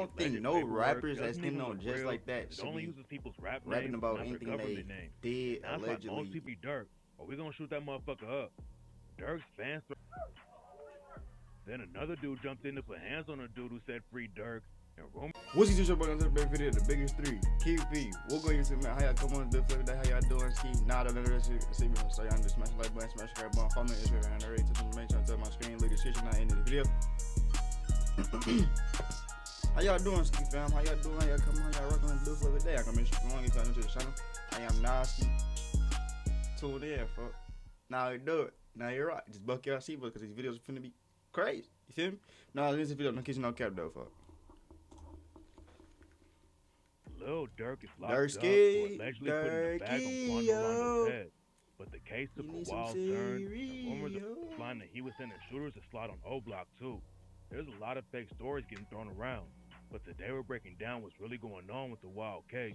don't think no rappers that's getting on just like that should be rapping about anything they did allegedly. Dirk, or we gonna shoot that motherfucker up. Dirk's fans. Then another dude jumped in to put hands on a dude who said free Dirk. And rumor. What's your show about the big video? The biggest three. KP. We're going to see man. How y'all come on the flip that? How y'all doing? Ski. Nah, I don't know that shit. See me. So y'all just smash the like button, smash the button, follow me on Instagram, and already took some mention on my screen. Look at the description at the end of the video. How y'all doing, Ski fam? How y'all doing? How y'all coming? How y'all rocking on the flip day? I come in strong. If y'all new to the channel, I am nasty. Tune in, fuck. Now you do it. Now you're right. Just buck your seatbelt because these videos are finna be crazy. You feel me? Nah, this video, no kitchen, no cap though, fuck. Lil Durk is locked up for SKIII, allegedly putting a bag on Quando head. But the case took a wild turn, and rumors are flying that he was sending shooters to slide on O Block too. There's a lot of fake stories getting thrown around, but today we're breaking down what's really going on with the wild case.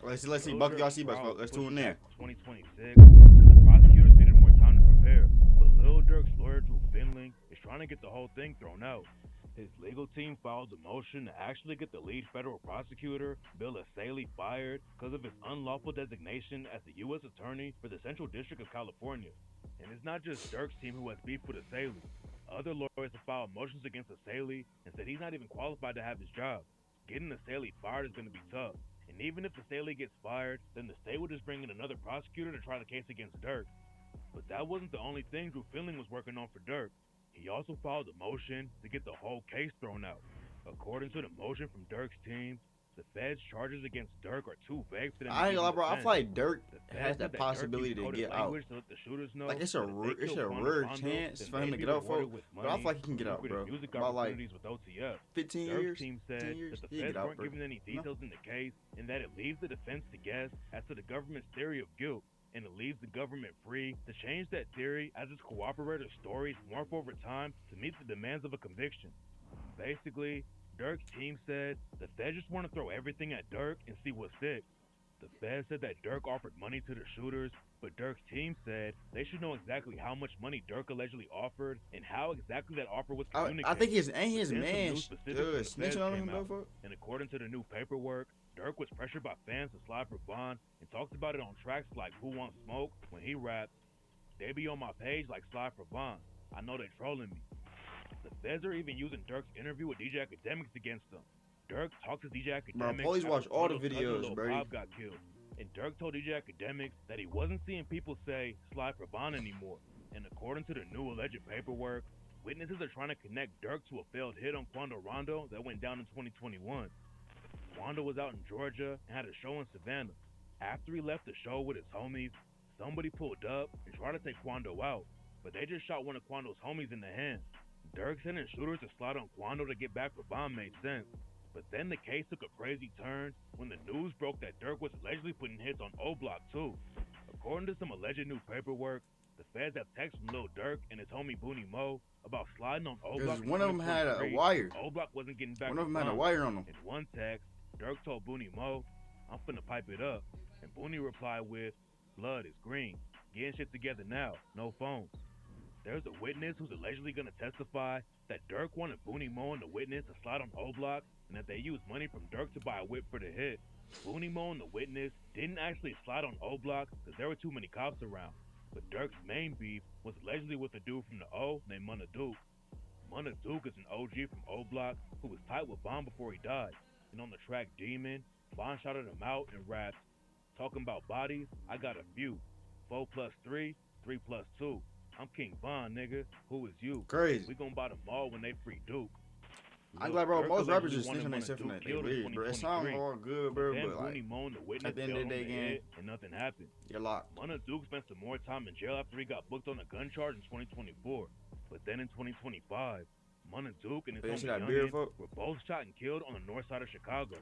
Let's see, buckle y'all seatbelts, folks. Let's tune in. 2026, because the prosecutors needed more time to prepare. But Lil Durk's lawyer Drew Finling is trying to get the whole thing thrown out. His legal team filed a motion to actually get the lead federal prosecutor, Bill SKIII, fired because of his unlawful designation as the U.S. Attorney for the Central District of California. And it's not just Durk's team who has beef with SKIII. Other lawyers have filed motions against SKIII and said he's not even qualified to have his job. Getting SKIII fired is going to be tough. And even if SKIII gets fired, then the state will just bring in another prosecutor to try the case against Durk. But that wasn't the only thing Drew Finling was working on for Durk. He also filed a motion to get the whole case thrown out. According to the motion from Durk's team, the Fed's charges against Durk are too vague for them. I ain't gonna lie, bro. I feel like Durk has that possibility to get out. Like it's a rare chance for him to get out, folks. But I feel like he can get out, bro. About like 15 years, 10 years, he can get out, bro. Giving any details in the case, and that it leaves the defense to guess as to the government's theory of guilt. And it leaves the government free to change that theory as its cooperator stories morph over time to meet the demands of a conviction. Basically, Durk's team said the Fed just want to throw everything at Durk and see what sticks. The Fed said that Durk offered money to the shooters, but Durk's team said they should know exactly how much money Durk allegedly offered and how exactly that offer was communicated. I think his man snitching on him, bro. And according to the new paperwork, Durk was pressured by fans to slide for bond and talked about it on tracks like Who Wants Smoke when he raps, "They be on my page like slide for bond. I know they trolling me." The feds are even using Durk's interview with DJ Academics against him. Durk talked to DJ Academics. Bro, police watch all the videos, bro. Bob got killed. And Durk told DJ Academics that he wasn't seeing people say slide for bond anymore. And according to the new alleged paperwork, witnesses are trying to connect Durk to a failed hit on Quando Rondo that went down in 2021. Quando was out in Georgia and had a show in Savannah. After he left the show with his homies, somebody pulled up and tried to take Quando out, but they just shot one of Quando's homies in the hand. Durk sending shooters to slide on Quando to get back for bond made sense, but then the case took a crazy turn when the news broke that Durk was allegedly putting hits on O Block too. According to some alleged new paperwork, the feds have texts from Lil Durk and his homie Booney Mo about sliding on O Block. One of them had a wire. O Block wasn't getting back. One of them had a wire on them. In one text, Durk told Booney Mo, "I'm finna pipe it up," and Booney replied with, "Blood is green. Getting shit together now. No phones." There's a witness who's allegedly gonna testify that Durk wanted Booney Mo and the witness to slide on O Block and that they used money from Durk to buy a whip for the hit. Booney Mo and the witness didn't actually slide on O Block because there were too many cops around. But Durk's main beef was allegedly with a dude from the O named Munna Duke. Munna Duke is an OG from O Block who was tight with Bond before he died. And on the track Demon, Bond shouted him out and raps, "Talking about bodies, I got a few. 4 plus 3, 3 plus 2. I'm King Bond, nigga. Who is you? Crazy. We gon' buy them all when they free Duke." I'm glad, bro. Most rappers just snitch on themselves from that. They weird, bro. It sounds all good, bro, but like at the end of the day, gang, and nothing happened. You're locked. Munna Duke spent some more time in jail after he got booked on a gun charge in 2024. But then in 2025, Munna Duke and his homie Youngin were both shot and killed on the north side of Chicago.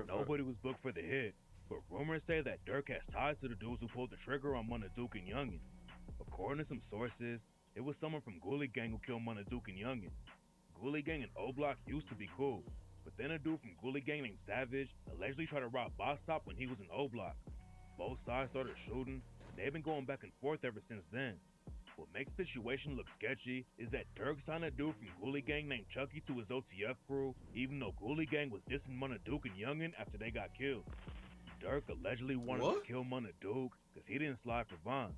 Nobody was booked for the hit, but rumors say that Durk has ties to the dudes who pulled the trigger on Munna Duke and Youngin. According to some sources, it was someone from Ghoulie Gang who killed Munna Duke and Youngin. Ghoulie Gang and O Block used to be cool, but then a dude from Ghoulie Gang named Savage allegedly tried to rob Boss Top when he was in O Block. Both sides started shooting, and they've been going back and forth ever since then. What makes the situation look sketchy is that Durk signed a dude from Ghoulie Gang named Chucky to his OTF crew, even though Ghoulie Gang was dissing Munna Duke and Youngin after they got killed. Durk allegedly wanted to kill Munna Duke because he didn't slide for Von.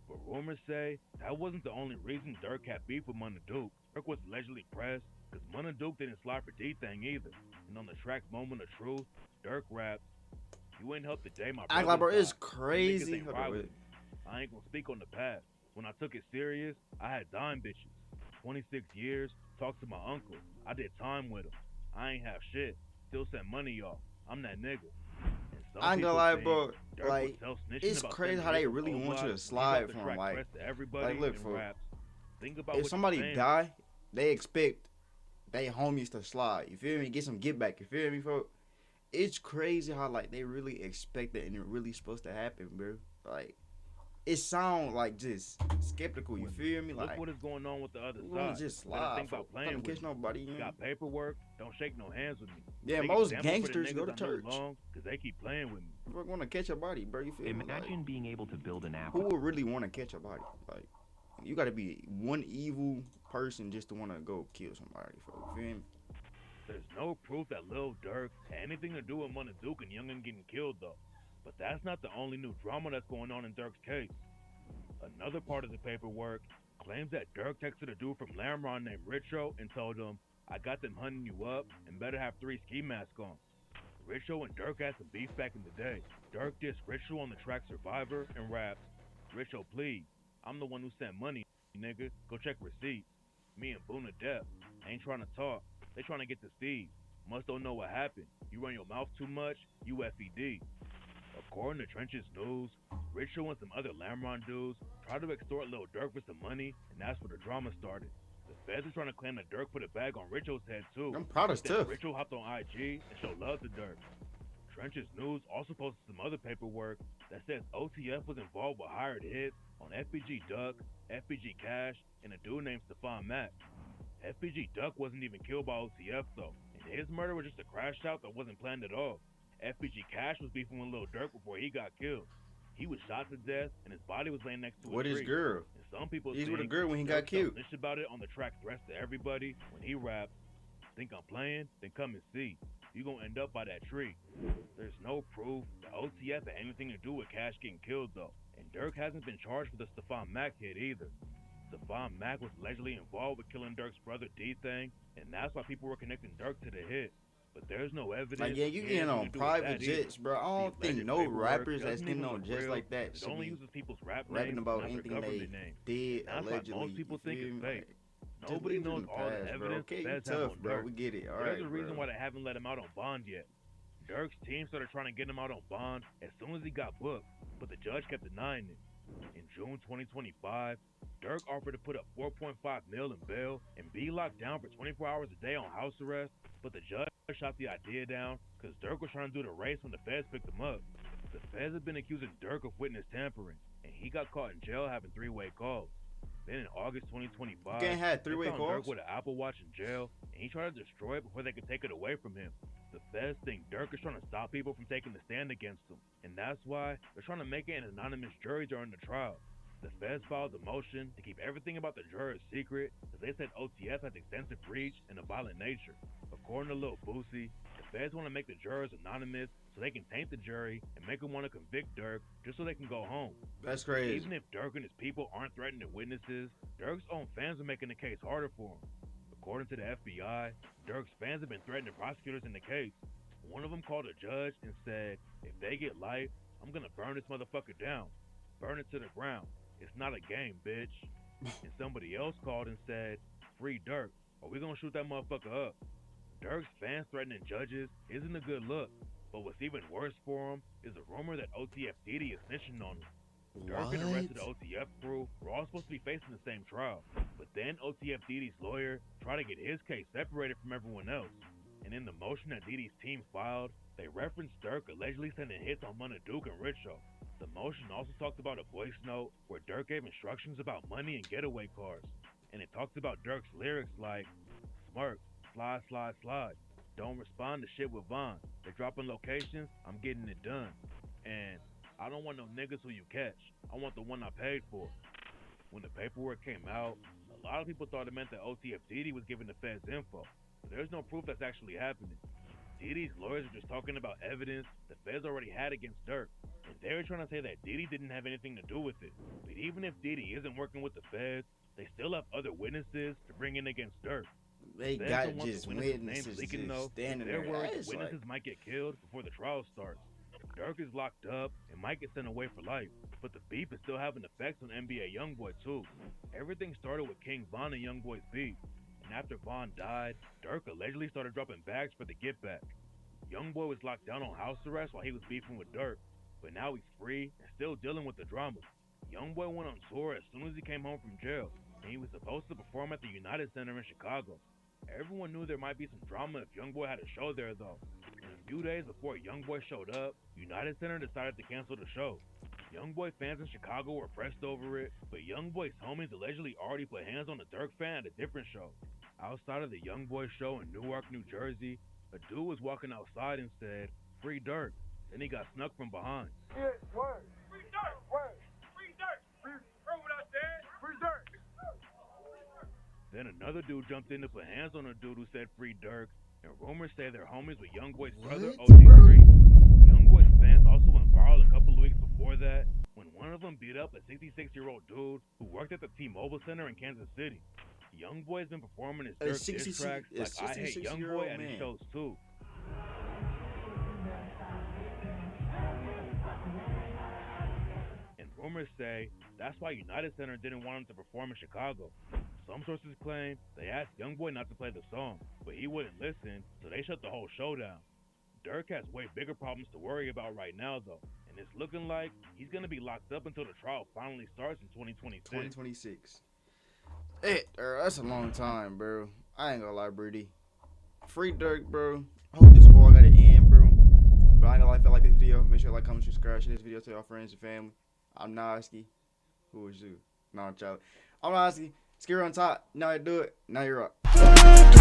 But rumors say that wasn't the only reason Durk had beef with Munna Duke. Durk was allegedly pressed because Munna Duke didn't slide for D-Thang either. And on the track Moment of Truth, Durk raps, "You ain't helped the day my brother Like, bro, it's died. crazy. I ain't gonna speak on the past. When I took it serious, I had dime bitches. 26 years, talked to my uncle. I did time with him. I ain't have shit. Still sent money off. I'm that nigga." I ain't gonna lie, bro. Like, it's crazy how they really want you to slide from, like look, for if somebody die, they expect they homies to slide. You feel me? Get some get back. You feel me, folks? It's crazy how, like, they really expect it and it really supposed to happen, bro. Like, it sound like just skeptical. You feel me? Look like, what is going on with the other side. Just slide. Think about playing with catch nobody. You got paperwork. Don't shake no hands with me. Yeah, most gangsters go to church because they keep playing with me. We're gonna catch a body, bro. You feel me? Imagine being able to build an app. Who would really want to catch a body? Like, you gotta be one evil person just to want to go kill somebody. You feel me? There's no proof that Lil Durk had anything to do with Munna Duke and Youngin getting killed, though. But that's not the only new drama that's going on in Durk's case. Another part of the paperwork claims that Durk texted a dude from Lamron named Richo and told him, "I got them hunting you up and better have 3 ski masks on." Richo and Durk had some beef back in the day. Durk dissed Richo on the track Survivor and raps, "Richo, please, I'm the one who sent money, nigga. Go check receipts. Me and Boona Depp ain't trying to talk. They trying to get to Steve. Must don't know what happened. You run your mouth too much, you FED." According to Trench's News, Richo and some other Lamron dudes tried to extort Lil Durk for some money, and that's where the drama started. The feds are trying to claim that Durk put a bag on Richo's head too. I'm proud of stuff. Richo hopped on IG and showed love to Durk. Trench's News also posted some other paperwork that says OTF was involved with hired hits on FBG Duck, FBG Cash, and a dude named Stephon Mack. FBG Duck wasn't even killed by OTF though, and his murder was just a crash out that wasn't planned at all. FBG Cash was beefing with Lil Durk before he got killed. He was shot to death, and his body was laying next to a tree. What is girl? And some people He's think with a girl when he got killed. Snitched about it on the track Threats to Everybody when he raps, "Think I'm playing? Then come and see. You gonna end up by that tree." There's no proof that OTF had anything to do with Cash getting killed though, and Durk hasn't been charged with the Stephon Mack hit either. Stephon Mack was allegedly involved with killing Durk's brother D-Thang, and that's why people were connecting Durk to the hit. But there's no evidence. Like, yeah, you getting on private jets, bro. I don't think no rappers that's getting on jets like that should only be uses people's rap rapping about names, anything they did that's allegedly. Why most people think it's fake. Just Nobody leave it in knows the all past, the bro. evidence Okay, you feds have tough, on bro. Durk. We get it. All But right, there's a reason bro. why they haven't let him out on bond yet. Durk's team started trying to get him out on bond as soon as he got booked, but the judge kept denying it. In June 2025, Durk offered to put up $4.5 million in bail and be locked down for 24 hours a day on house arrest, but the judge shot the idea down because Durk was trying to do the race when the feds picked him up. The feds have been accusing Durk of witness tampering, and he got caught in jail having 3-way calls. Then in August 2025, You can't have they 3-way found calls? Durk with an Apple Watch in jail, and he tried to destroy it before they could take it away from him. The feds think Durk is trying to stop people from taking the stand against him, and that's why they're trying to make it an anonymous jury during the trial. The feds filed a motion to keep everything about the jurors secret because they said OTF has extensive reach and a violent nature. According to Lil Boosie, the feds want to make the jurors anonymous so they can taint the jury and make them want to convict Durk just so they can go home. That's crazy. Even if Durk and his people aren't threatening witnesses, Durk's own fans are making the case harder for him. According to the FBI, Durk's fans have been threatening prosecutors in the case. One of them called a judge and said, "If they get life, I'm gonna burn this motherfucker down. Burn it to the ground. It's not a game, bitch." And somebody else called and said, "Free Durk, or we gonna shoot that motherfucker up." Durk's fans threatening judges isn't a good look, but what's even worse for him is a rumor that OTF Diddy is snitching on him. Durk and the rest of the OTF crew were all supposed to be facing the same trial, but then OTF Diddy's lawyer tried to get his case separated from everyone else. And in the motion that Diddy's team filed, they referenced Durk allegedly sending hits on Munna Duke and Richo. The motion also talked about a voice note where Durk gave instructions about money and getaway cars, and it talked about Durk's lyrics like, "Smirk, slide, slide, slide. Don't respond to shit with Von. They're dropping locations, I'm getting it done. And I don't want no niggas who you catch. I want the one I paid for." When the paperwork came out, a lot of people thought it meant that OTF Diddy was giving the feds info, but there's no proof that's actually happening. Diddy's lawyers are just talking about evidence the feds already had against Durk, and they're trying to say that Diddy didn't have anything to do with it. But even if Diddy isn't working with the feds, they still have other witnesses to bring in against Durk. They Feds got don't want just the witnesses' witnesses names leaking just though. standing They're there. worried It's witnesses might get killed before the trial starts. Durk is locked up and might get sent away for life, but the beef is still having effects on NBA YoungBoy too. Everything started with King Von and YoungBoy's beef, and after Von died, Durk allegedly started dropping bags for the get back. YoungBoy was locked down on house arrest while he was beefing with Durk, but now he's free and still dealing with the drama. YoungBoy went on tour as soon as he came home from jail, and he was supposed to perform at the United Center in Chicago. Everyone knew there might be some drama if YoungBoy had a show there though. And a few days before YoungBoy showed up, United Center decided to cancel the show. YoungBoy fans in Chicago were pressed over it, but YoungBoy's homies allegedly already put hands on a Durk fan at a different show. Outside of the YoungBoy show in Newark, New Jersey, a dude was walking outside and said, "Free Durk." Then he got snuck from behind. Yeah, word. Free Durk. Word. Free Durk. Heard what I said? Free Durk. Then another dude jumped in to put hands on a dude who said "Free Durk," and rumors say they're homies with YoungBoy's brother What, OG3. YoungBoy's fans also went viral a couple of weeks before that when one of them beat up a 66-year-old dude who worked at the T-Mobile Center in Kansas City. YoungBoy's been performing his Durk diss tracks like "I Hate YoungBoy" at his shows too. And rumors say that's why United Center didn't want him to perform in Chicago. Some sources claim they asked YoungBoy not to play the song, but he wouldn't listen, so they shut the whole show down. Durk has way bigger problems to worry about right now though, and it's looking like he's gonna be locked up until the trial finally starts in 2026. 2026. That's a long time, bro. I ain't gonna lie, Brady. Free Durk, bro. I hope this all got an end, bro. But I ain't gonna lie, if you like this video, make sure to like, comment, subscribe, share this video to your friends and family. I'm Noski. Who is you? No, I'm Charlie. I'm Noski. SKIII on top. Now you do it. Now you're up.